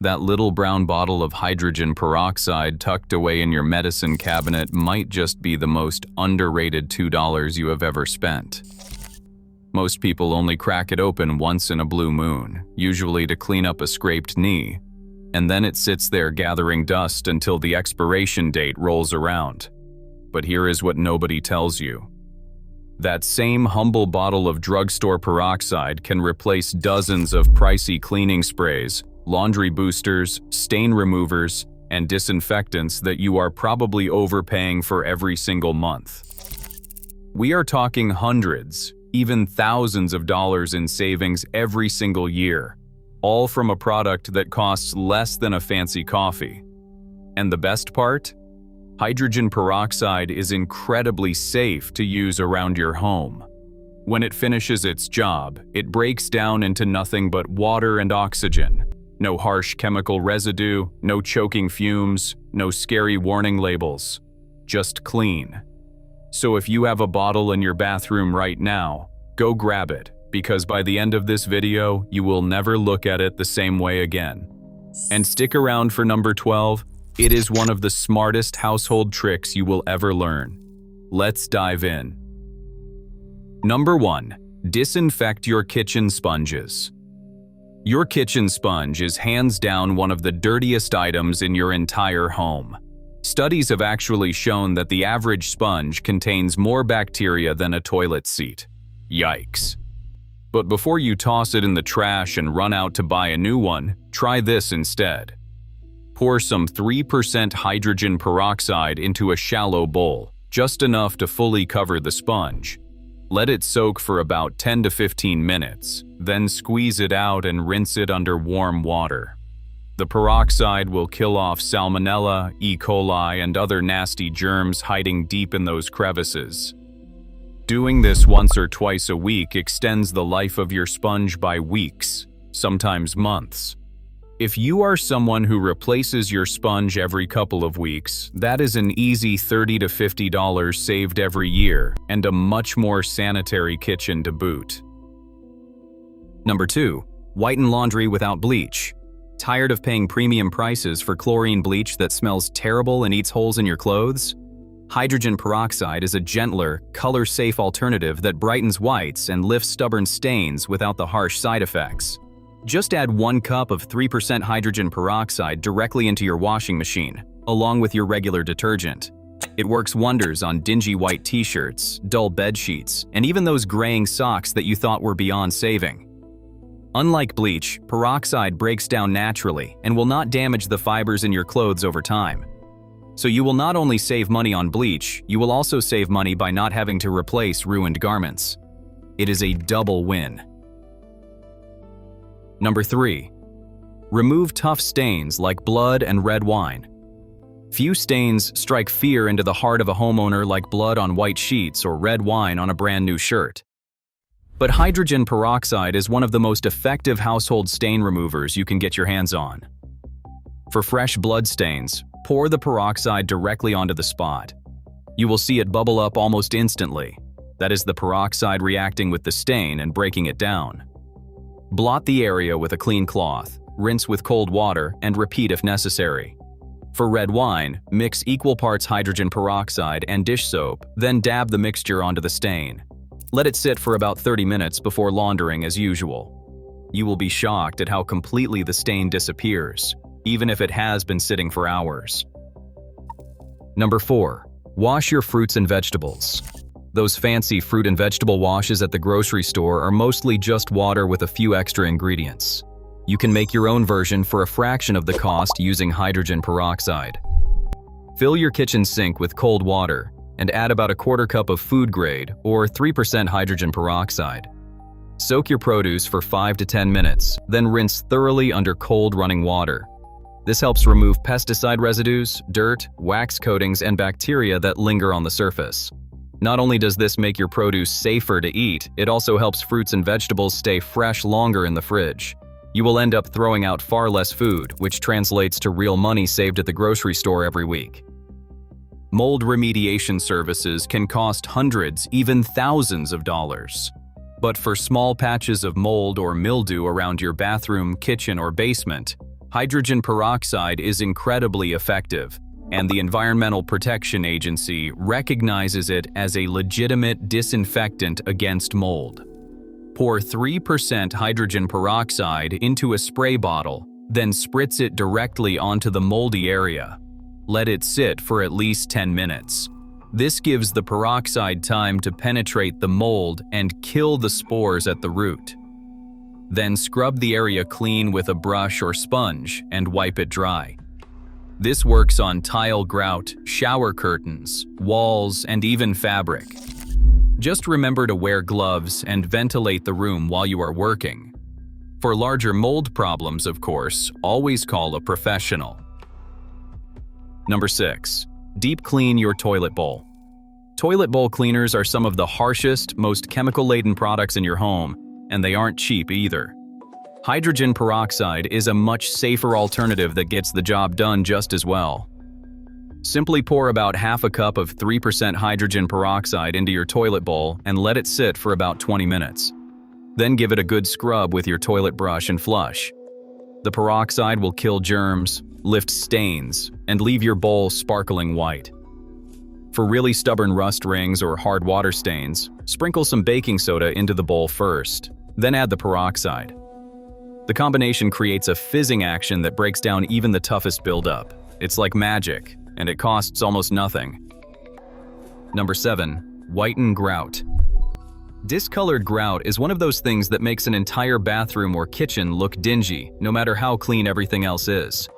That little brown bottle of hydrogen peroxide tucked away in your medicine cabinet might just be the most underrated $2 you have ever spent. Most people only crack it open once in a blue moon, usually to clean up a scraped knee, and then it sits there gathering dust until the expiration date rolls around. But here is what nobody tells you. That same humble bottle of drugstore peroxide can replace dozens of pricey cleaning sprays, laundry boosters, stain removers, and disinfectants that you are probably overpaying for every single month. We are talking hundreds, even thousands of dollars in savings every single year, all from a product that costs less than a fancy coffee. And the best part? Hydrogen peroxide is incredibly safe to use around your home. When it finishes its job, it breaks down into nothing but water and oxygen. No harsh chemical residue, no choking fumes, no scary warning labels. Just clean. So if you have a bottle in your bathroom right now, go grab it, because by the end of this video, you will never look at it the same way again. And stick around for number 12. It is one of the smartest household tricks you will ever learn. Let's dive in. Number 1. Disinfect your kitchen sponges. Your kitchen sponge is hands down one of the dirtiest items in your entire home. Studies have actually shown that the average sponge contains more bacteria than a toilet seat. Yikes. But before you toss it in the trash and run out to buy a new one, try this instead. Pour some 3% hydrogen peroxide into a shallow bowl, just enough to fully cover the sponge. Let it soak for about 10 to 15 minutes, then squeeze it out and rinse it under warm water. The peroxide will kill off salmonella, E. coli, and other nasty germs hiding deep in those crevices. Doing this once or twice a week extends the life of your sponge by weeks, sometimes months. If you are someone who replaces your sponge every couple of weeks, that is an easy $30 to $50 saved every year, and a much more sanitary kitchen to boot. Number 2. Whiten laundry without bleach. Tired of paying premium prices for chlorine bleach that smells terrible and eats holes in your clothes? Hydrogen peroxide is a gentler, color-safe alternative that brightens whites and lifts stubborn stains without the harsh side effects. Just add 1 cup of 3% hydrogen peroxide directly into your washing machine, along with your regular detergent. It works wonders on dingy white t-shirts, dull bed sheets, and even those graying socks that you thought were beyond saving. Unlike bleach, peroxide breaks down naturally and will not damage the fibers in your clothes over time. So you will not only save money on bleach, you will also save money by not having to replace ruined garments. It is a double win. Number 3. Remove tough stains like blood and red wine. Few stains strike fear into the heart of a homeowner like blood on white sheets or red wine on a brand new shirt. But hydrogen peroxide is one of the most effective household stain removers you can get your hands on. For fresh blood stains, pour the peroxide directly onto the spot. You will see it bubble up almost instantly. That is the peroxide reacting with the stain and breaking it down. Blot the area with a clean cloth, rinse with cold water, and repeat if necessary. For red wine, mix equal parts hydrogen peroxide and dish soap, then dab the mixture onto the stain. Let it sit for about 30 minutes before laundering as usual. You will be shocked at how completely the stain disappears, even if it has been sitting for hours. Number 4. Wash your fruits and vegetables. Those fancy fruit and vegetable washes at the grocery store are mostly just water with a few extra ingredients. You can make your own version for a fraction of the cost using hydrogen peroxide. Fill your kitchen sink with cold water and add about a quarter cup of food grade or 3% hydrogen peroxide. Soak your produce for 5 to 10 minutes, then rinse thoroughly under cold running water. This helps remove pesticide residues, dirt, wax coatings, and bacteria that linger on the surface. Not only does this make your produce safer to eat, it also helps fruits and vegetables stay fresh longer in the fridge. You will end up throwing out far less food, which translates to real money saved at the grocery store every week. Mold remediation services can cost hundreds, even thousands of dollars. But for small patches of mold or mildew around your bathroom, kitchen, or basement, Hydrogen peroxide is incredibly effective, and the Environmental Protection Agency recognizes it as a legitimate disinfectant against mold. Pour 3% hydrogen peroxide into a spray bottle, then spritz it directly onto the moldy area. Let it sit for at least 10 minutes. This gives the peroxide time to penetrate the mold and kill the spores at the root. Then scrub the area clean with a brush or sponge and wipe it dry. This works on tile grout, shower curtains, walls, and even fabric. Just remember to wear gloves and ventilate the room while you are working. For larger mold problems, of course, always call a professional. Number 6. Deep clean your toilet bowl. Toilet bowl cleaners are some of the harshest, most chemical-laden products in your home, and they aren't cheap either. Hydrogen peroxide is a much safer alternative that gets the job done just as well. Simply pour about half a cup of 3% hydrogen peroxide into your toilet bowl and let it sit for about 20 minutes. Then give it a good scrub with your toilet brush and flush. The peroxide will kill germs, lift stains, and leave your bowl sparkling white. For really stubborn rust rings or hard water stains, sprinkle some baking soda into the bowl first, then add the peroxide. The combination creates a fizzing action that breaks down even the toughest buildup. It's like magic, and it costs almost nothing. Number 7. Whiten grout. Discolored grout is one of those things that makes an entire bathroom or kitchen look dingy, no matter how clean everything else is.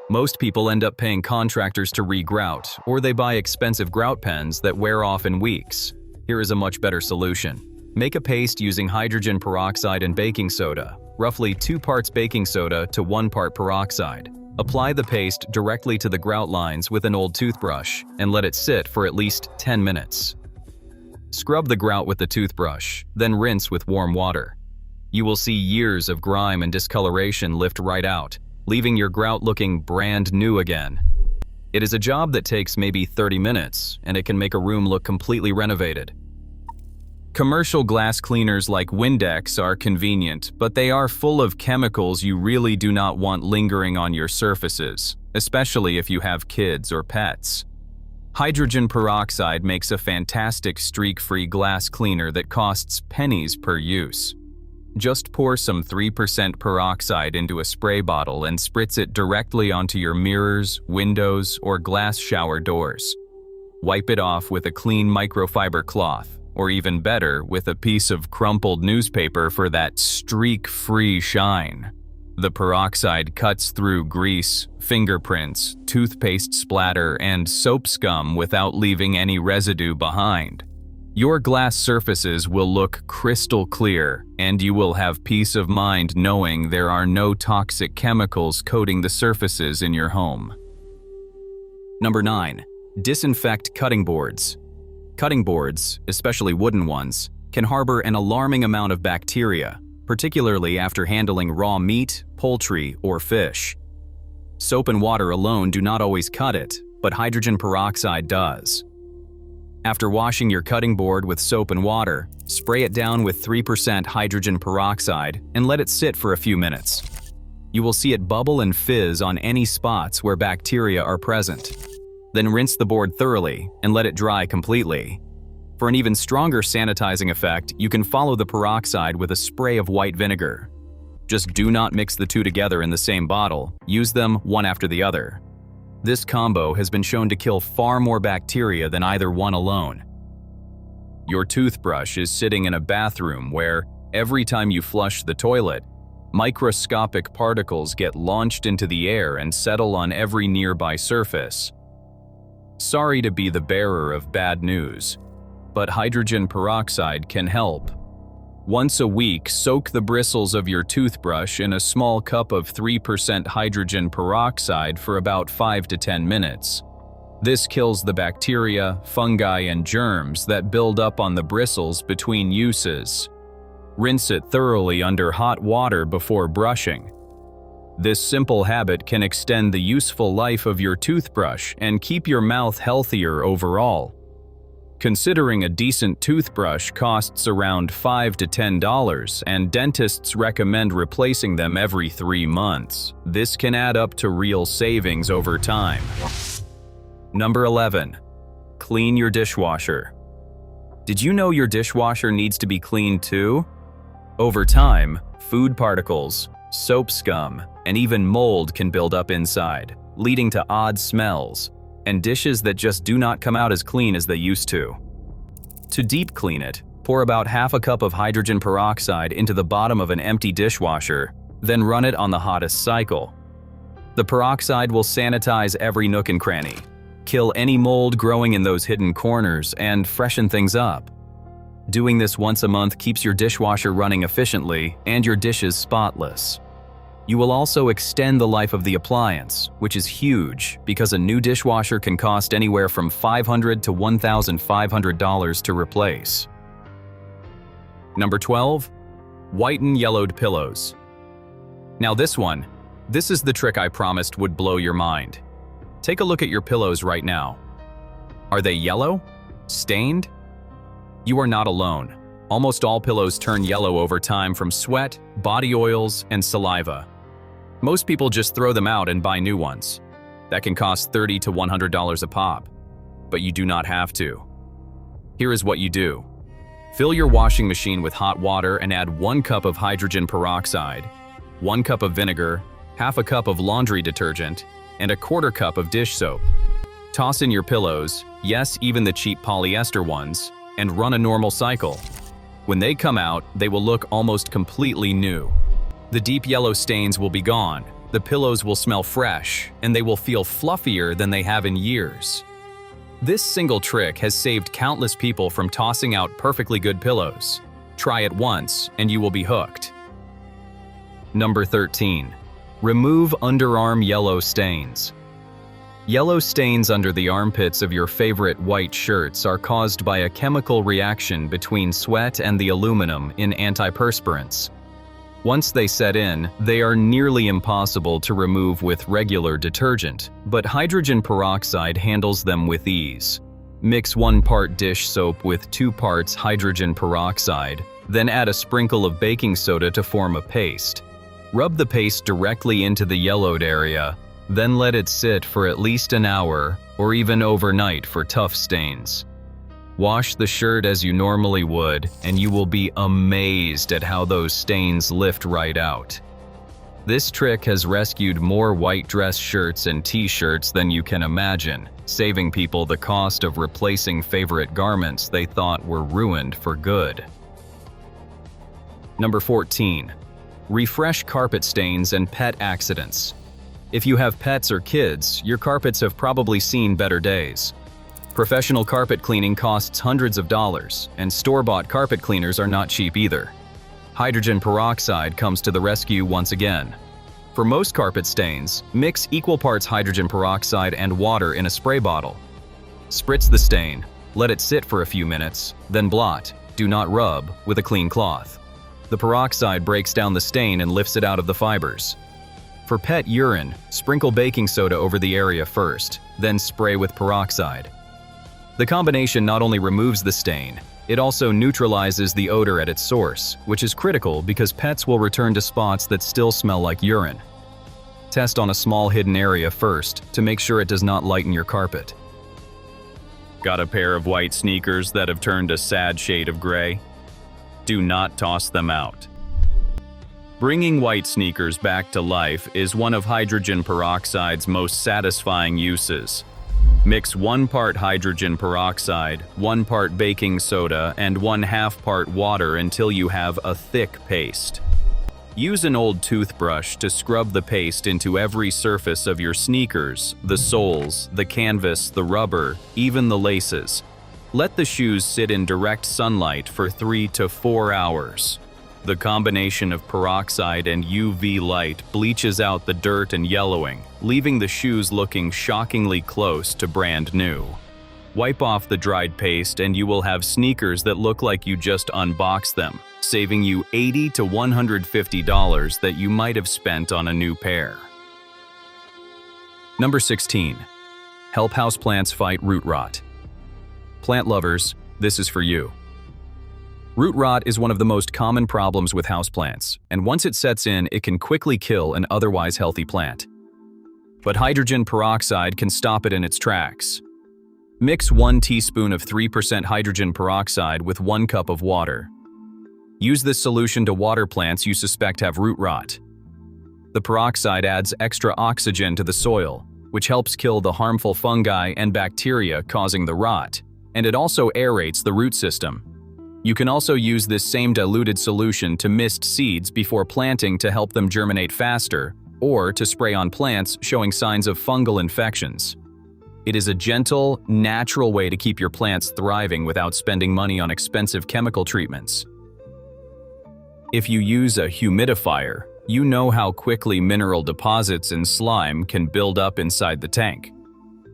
Most people end up paying contractors to re-grout, or they buy expensive grout pens that wear off in weeks. Here is a much better solution. Make a paste using hydrogen peroxide and baking soda, roughly 2 parts baking soda to 1 part peroxide. Apply the paste directly to the grout lines with an old toothbrush and let it sit for at least 10 minutes. Scrub the grout with the toothbrush, then rinse with warm water. You will see years of grime and discoloration lift right out, leaving your grout looking brand new again. It is a job that takes maybe 30 minutes, and it can make a room look completely renovated. Commercial glass cleaners like Windex are convenient, but they are full of chemicals you really do not want lingering on your surfaces, especially if you have kids or pets. Hydrogen peroxide makes a fantastic streak-free glass cleaner that costs pennies per use. Just pour some 3% peroxide into a spray bottle and spritz it directly onto your mirrors, windows, or glass shower doors. Wipe it off with a clean microfiber cloth, or even better, with a piece of crumpled newspaper for that streak-free shine. The peroxide cuts through grease, fingerprints, toothpaste splatter, and soap scum without leaving any residue behind. Your glass surfaces will look crystal clear, and you will have peace of mind knowing there are no toxic chemicals coating the surfaces in your home. Number 9. Disinfect cutting boards. Cutting boards, especially wooden ones, can harbor an alarming amount of bacteria, particularly after handling raw meat, poultry, or fish. Soap and water alone do not always cut it, but hydrogen peroxide does. After washing your cutting board with soap and water, spray it down with 3% hydrogen peroxide and let it sit for a few minutes. You will see it bubble and fizz on any spots where bacteria are present. Then rinse the board thoroughly and let it dry completely. For an even stronger sanitizing effect, you can follow the peroxide with a spray of white vinegar. Just do not mix the two together in the same bottle. Use them one after the other. This combo has been shown to kill far more bacteria than either one alone. Your toothbrush is sitting in a bathroom where, every time you flush the toilet, microscopic particles get launched into the air and settle on every nearby surface. Sorry to be the bearer of bad news, but hydrogen peroxide can help. Once a week, soak the bristles of your toothbrush in a small cup of 3% hydrogen peroxide for about 5 to 10 minutes. This kills the bacteria, fungi, and germs that build up on the bristles between uses. Rinse it thoroughly under hot water before brushing. This simple habit can extend the useful life of your toothbrush and keep your mouth healthier overall. Considering a decent toothbrush costs around $5 to $10 and dentists recommend replacing them every 3 months, this can add up to real savings over time. Number 11. Clean your dishwasher. Did you know your dishwasher needs to be cleaned too? Over time, food particles, soap scum, and even mold can build up inside, leading to odd smells, and dishes that just do not come out as clean as they used to. To deep clean it, pour about half a cup of hydrogen peroxide into the bottom of an empty dishwasher, then run it on the hottest cycle. The peroxide will sanitize every nook and cranny, kill any mold growing in those hidden corners, and freshen things up. Doing this once a month keeps your dishwasher running efficiently and your dishes spotless. You will also extend the life of the appliance, which is huge because a new dishwasher can cost anywhere from $500 to $1,500 to replace. Number 12. Whiten yellowed pillows. Now this is the trick I promised would blow your mind. Take a look at your pillows right now. Are they yellow? Stained? You are not alone. Almost all pillows turn yellow over time from sweat, body oils, and saliva. Most people just throw them out and buy new ones. That can cost $30 to $100 a pop, but you do not have to. Here is what you do. Fill your washing machine with hot water and add 1 cup of hydrogen peroxide, 1 cup of vinegar, half a cup of laundry detergent, and 1/4 cup of dish soap. Toss in your pillows, yes, even the cheap polyester ones, and run a normal cycle. When they come out, they will look almost completely new. The deep yellow stains will be gone, the pillows will smell fresh, and they will feel fluffier than they have in years. This single trick has saved countless people from tossing out perfectly good pillows. Try it once, and you will be hooked. Number 13. Remove underarm yellow stains. Yellow stains under the armpits of your favorite white shirts are caused by a chemical reaction between sweat and the aluminum in antiperspirants. Once they set in, they are nearly impossible to remove with regular detergent, but hydrogen peroxide handles them with ease. Mix 1 part dish soap with 2 parts hydrogen peroxide, then add a sprinkle of baking soda to form a paste. Rub the paste directly into the yellowed area, then let it sit for at least an hour or even overnight for tough stains. Wash the shirt as you normally would, and you will be amazed at how those stains lift right out. This trick has rescued more white dress shirts and t-shirts than you can imagine, saving people the cost of replacing favorite garments they thought were ruined for good. Number 14. Refresh carpet stains and pet accidents. If you have pets or kids, your carpets have probably seen better days. Professional carpet cleaning costs hundreds of dollars, and store-bought carpet cleaners are not cheap either. Hydrogen peroxide comes to the rescue once again. For most carpet stains, mix equal parts hydrogen peroxide and water in a spray bottle. Spritz the stain, let it sit for a few minutes, then blot, do not rub, with a clean cloth. The peroxide breaks down the stain and lifts it out of the fibers. For pet urine, sprinkle baking soda over the area first, then spray with peroxide. The combination not only removes the stain, it also neutralizes the odor at its source, which is critical because pets will return to spots that still smell like urine. Test on a small hidden area first to make sure it does not lighten your carpet. Got a pair of white sneakers that have turned a sad shade of gray? Do not toss them out. Bringing white sneakers back to life is one of hydrogen peroxide's most satisfying uses. Mix 1 part hydrogen peroxide, 1 part baking soda, and 1/2 part water until you have a thick paste. Use an old toothbrush to scrub the paste into every surface of your sneakers, the soles, the canvas, the rubber, even the laces. Let the shoes sit in direct sunlight for 3 to 4 hours. The combination of peroxide and UV light bleaches out the dirt and yellowing, leaving the shoes looking shockingly close to brand new. Wipe off the dried paste and you will have sneakers that look like you just unboxed them, saving you $80 to $150 that you might have spent on a new pair. Number 16. Help houseplants fight root rot. Plant lovers, this is for you. Root rot is one of the most common problems with houseplants, and once it sets in, it can quickly kill an otherwise healthy plant. But hydrogen peroxide can stop it in its tracks. Mix 1 teaspoon of 3% hydrogen peroxide with 1 cup of water. Use this solution to water plants you suspect have root rot. The peroxide adds extra oxygen to the soil, which helps kill the harmful fungi and bacteria causing the rot, and it also aerates the root system. You can also use this same diluted solution to mist seeds before planting to help them germinate faster, or to spray on plants showing signs of fungal infections. It is a gentle, natural way to keep your plants thriving without spending money on expensive chemical treatments. If you use a humidifier, you know how quickly mineral deposits and slime can build up inside the tank.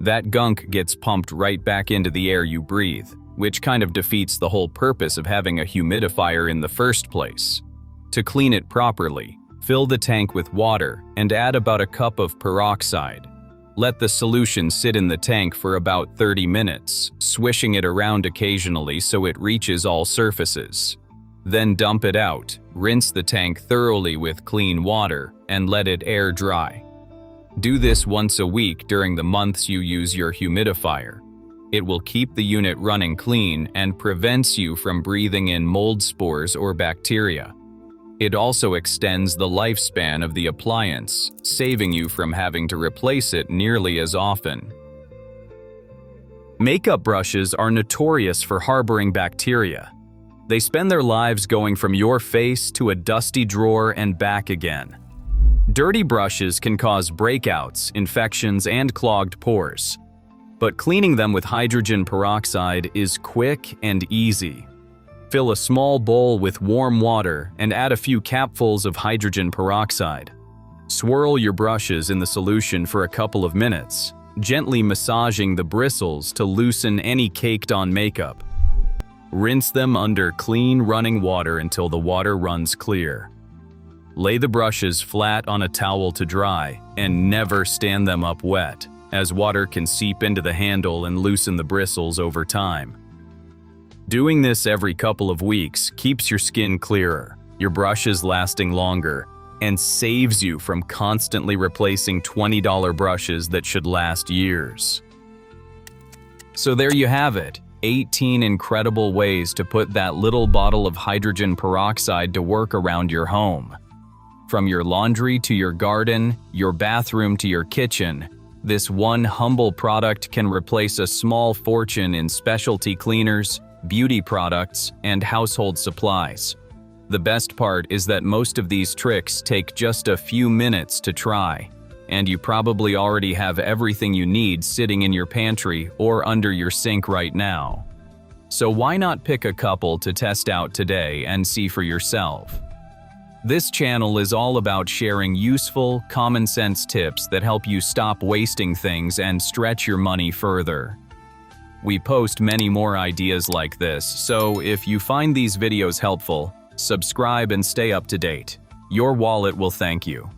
That gunk gets pumped right back into the air you breathe, which kind of defeats the whole purpose of having a humidifier in the first place. To clean it properly, fill the tank with water and add about a cup of peroxide. Let the solution sit in the tank for about 30 minutes, swishing it around occasionally so it reaches all surfaces. Then dump it out, rinse the tank thoroughly with clean water, and let it air dry. Do this once a week during the months you use your humidifier. It will keep the unit running clean and prevents you from breathing in mold spores or bacteria. It also extends the lifespan of the appliance, saving you from having to replace it nearly as often. Makeup brushes are notorious for harboring bacteria. They spend their lives going from your face to a dusty drawer and back again. Dirty brushes can cause breakouts, infections, and clogged pores. But cleaning them with hydrogen peroxide is quick and easy. Fill a small bowl with warm water and add a few capfuls of hydrogen peroxide. Swirl your brushes in the solution for a couple of minutes, gently massaging the bristles to loosen any caked-on makeup. Rinse them under clean running water until the water runs clear. Lay the brushes flat on a towel to dry and never stand them up wet, as water can seep into the handle and loosen the bristles over time. Doing this every couple of weeks keeps your skin clearer, your brushes lasting longer, and saves you from constantly replacing $20 brushes that should last years. So there you have it, 18 incredible ways to put that little bottle of hydrogen peroxide to work around your home. From your laundry to your garden, your bathroom to your kitchen, this one humble product can replace a small fortune in specialty cleaners, beauty products, and household supplies. The best part is that most of these tricks take just a few minutes to try, and you probably already have everything you need sitting in your pantry or under your sink right now. So why not pick a couple to test out today and see for yourself? This channel is all about sharing useful, common-sense tips that help you stop wasting things and stretch your money further. We post many more ideas like this, so if you find these videos helpful, subscribe and stay up to date. Your wallet will thank you.